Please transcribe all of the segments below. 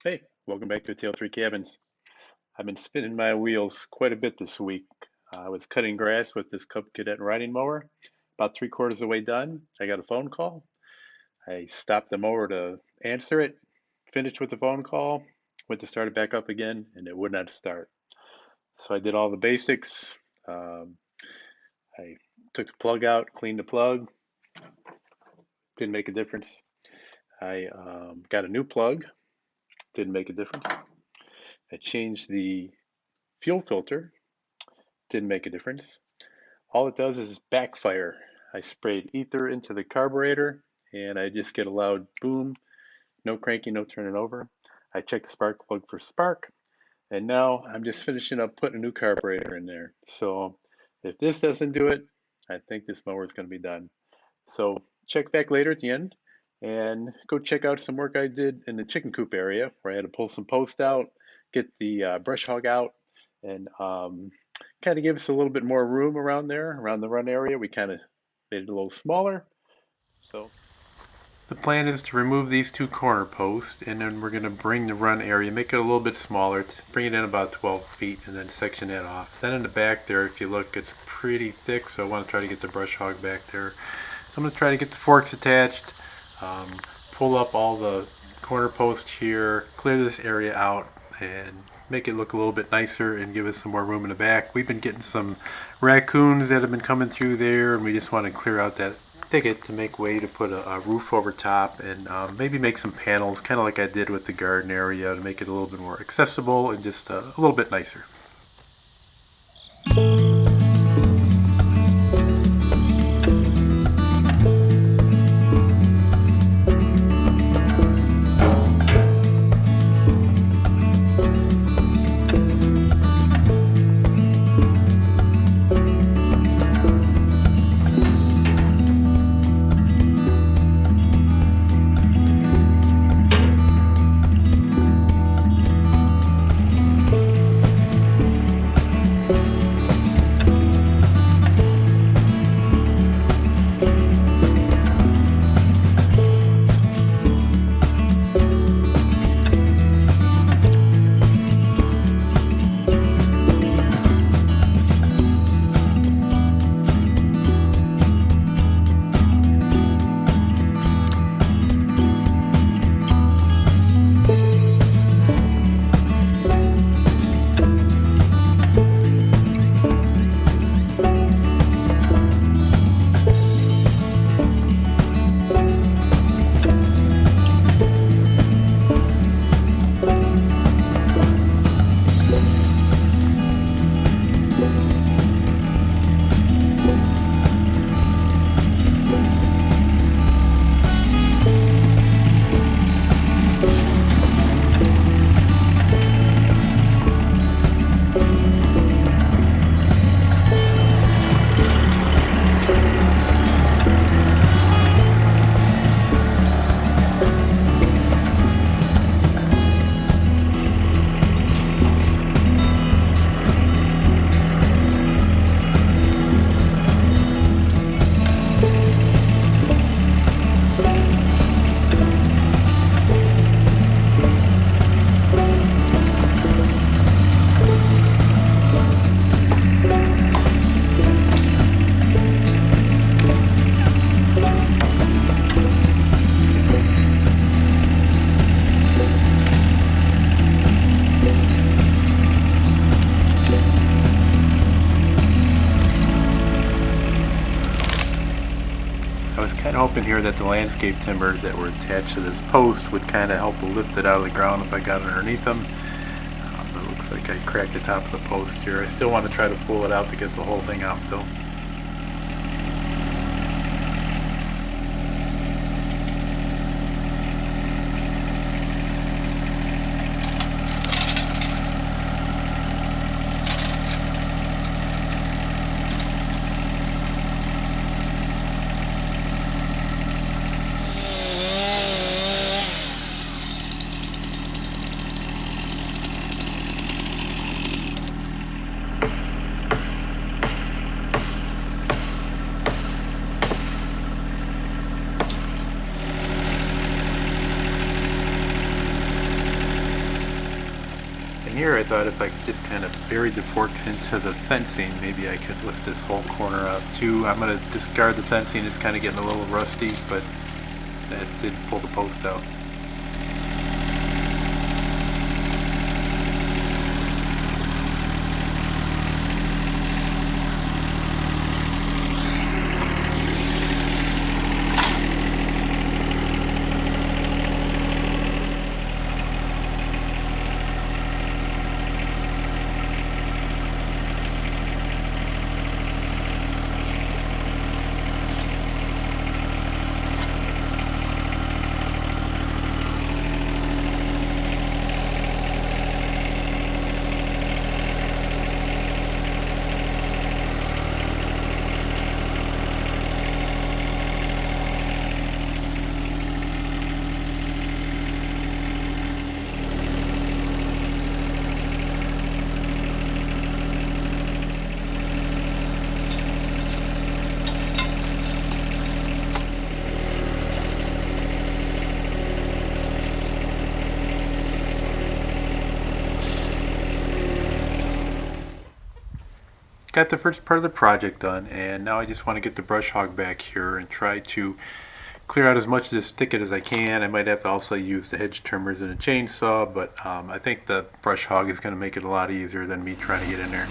Hey, welcome back to Tale 3 Cabins. I've been spinning my wheels quite a bit this week. I was cutting grass with this Cub Cadet riding mower. About three-quarters of the way done, I got a phone call. I stopped the mower to answer it, finished with the phone call, went to start it back up again, and it would not start. So I did all the basics. Um, I took the plug out, cleaned the plug, didn't make a difference. I got a new plug, didn't make a difference. I changed the fuel filter, didn't make a difference. All it does is backfire. I sprayed ether into the carburetor and I just get a loud boom, no cranking, no turning over. I checked the spark plug for spark, and now I'm just finishing up putting a new carburetor in there. So if this doesn't do it, I think this mower is going to be done. So check back later at the end and go check out some work I did in the chicken coop area where I had to pull some posts out, get the brush hog out, and kind of give us a little bit more room around there, around the run area. We kind of made it a little smaller. So The plan is to remove these two corner posts, and then we're going to bring the run area, make it a little bit smaller, bring it in about 12 feet, and then section that off. Then in the back there, if you look, it's pretty thick, so I want to try to get the brush hog back there. So I'm going to try to get the forks attached, um, pull up all the corner posts here, clear this area out, and make it look a little bit nicer and give us some more room in the back. We've been getting some raccoons that have been coming through there, and we just want to clear out that thicket to make way to put a roof over top and maybe make some panels, kind of like I did with the garden area, to make it a little bit more accessible and just a little bit nicer. I was kind of hoping here that the landscape timbers that were attached to this post would kind of help lift it out of the ground if I got underneath them. But it looks like I cracked the top of the post here. I still want to try to pull it out to get the whole thing out though. And here I thought if I just kind of buried the forks into the fencing, maybe I could lift this whole corner out too. I'm going to discard the fencing, it's kind of getting a little rusty, but that did pull the post out. Got the first part of the project done, and now I just want to get the brush hog back here and try to clear out as much of this thicket as I can. I might have to also use the hedge trimmers and a chainsaw, but I think the brush hog is going to make it a lot easier than me trying to get in there.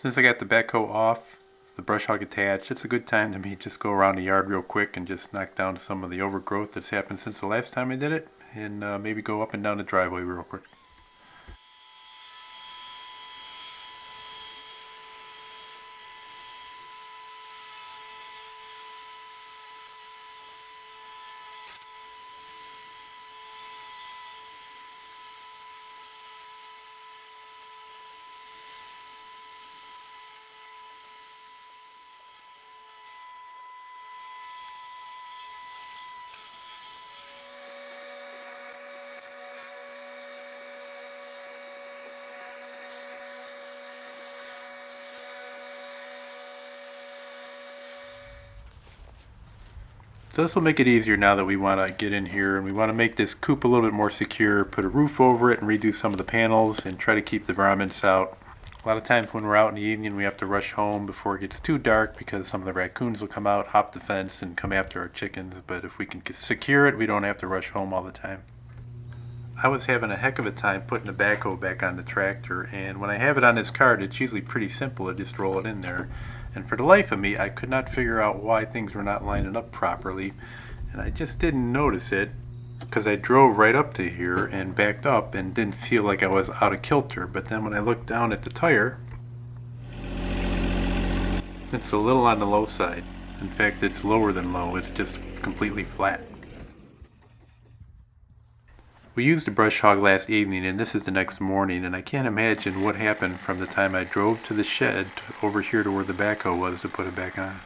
Since I got the backhoe off, the brush hog attached, it's a good time to me just go around the yard real quick and just knock down some of the overgrowth that's happened since the last time I did it, and maybe go up and down the driveway real quick. So this will make it easier now that we want to get in here and we want to make this coop a little bit more secure, put a roof over it and redo some of the panels and try to keep the varmints out. A lot of times when we're out in the evening we have to rush home before it gets too dark because some of the raccoons will come out, hop the fence and come after our chickens, but if we can secure it we don't have to rush home all the time. I was having a heck of a time putting the backhoe back on the tractor, and when I have it on this cart it's usually pretty simple to just roll it in there. And for the life of me, I could not figure out why things were not lining up properly, and I just didn't notice it because I drove right up to here and backed up and didn't feel like I was out of kilter. But then when I looked down at the tire, it's a little on the low side. In fact, it's lower than low, it's just completely flat. We used a brush hog last evening and this is the next morning, and I can't imagine what happened from the time I drove to the shed over here to where the backhoe was to put it back on.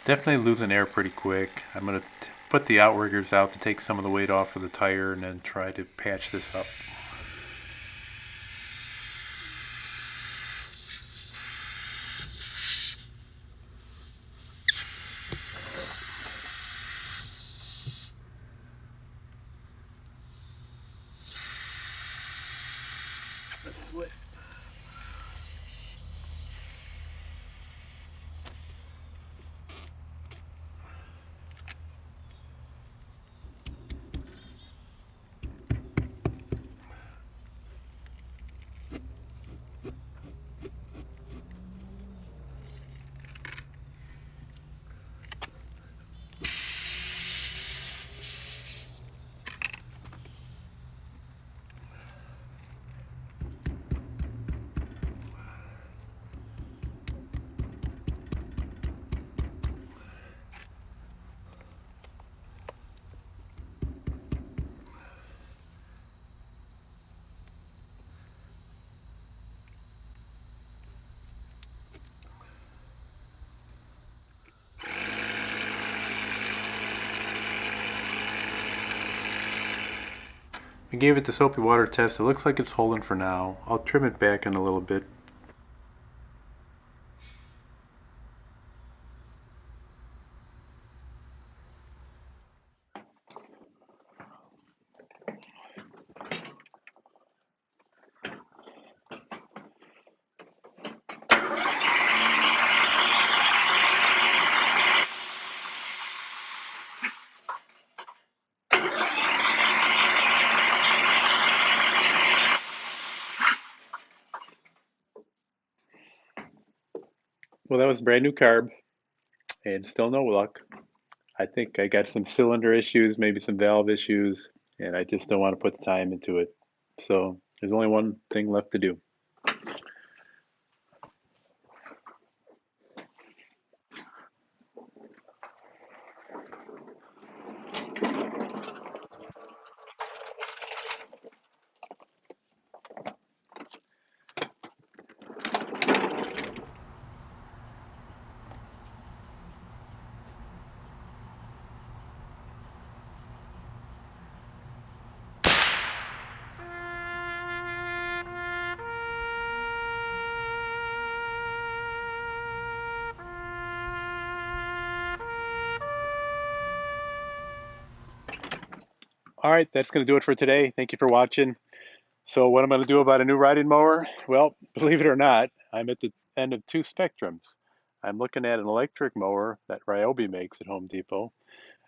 Definitely losing air pretty quick. I'm going to put the outriggers out to take some of the weight off of the tire and then try to patch this up. We gave it the soapy water test. It looks like it's holding for now. I'll trim it back in a little bit. Well, that was brand new carb and still no luck. I think I got some cylinder issues, maybe some valve issues, and I just don't want to put the time into it. So there's only one thing left to do. All right, that's going to do it for today. Thank you for watching. So what I'm going to do about a new riding mower? Well, believe it or not, I'm at the end of two spectrums. I'm looking at an electric mower that Ryobi makes at Home Depot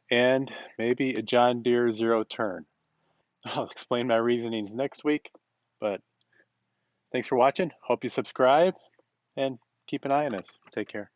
and maybe a John Deere zero turn. I'll explain my reasonings next week. But thanks for watching. Hope you subscribe and keep an eye on us. Take care.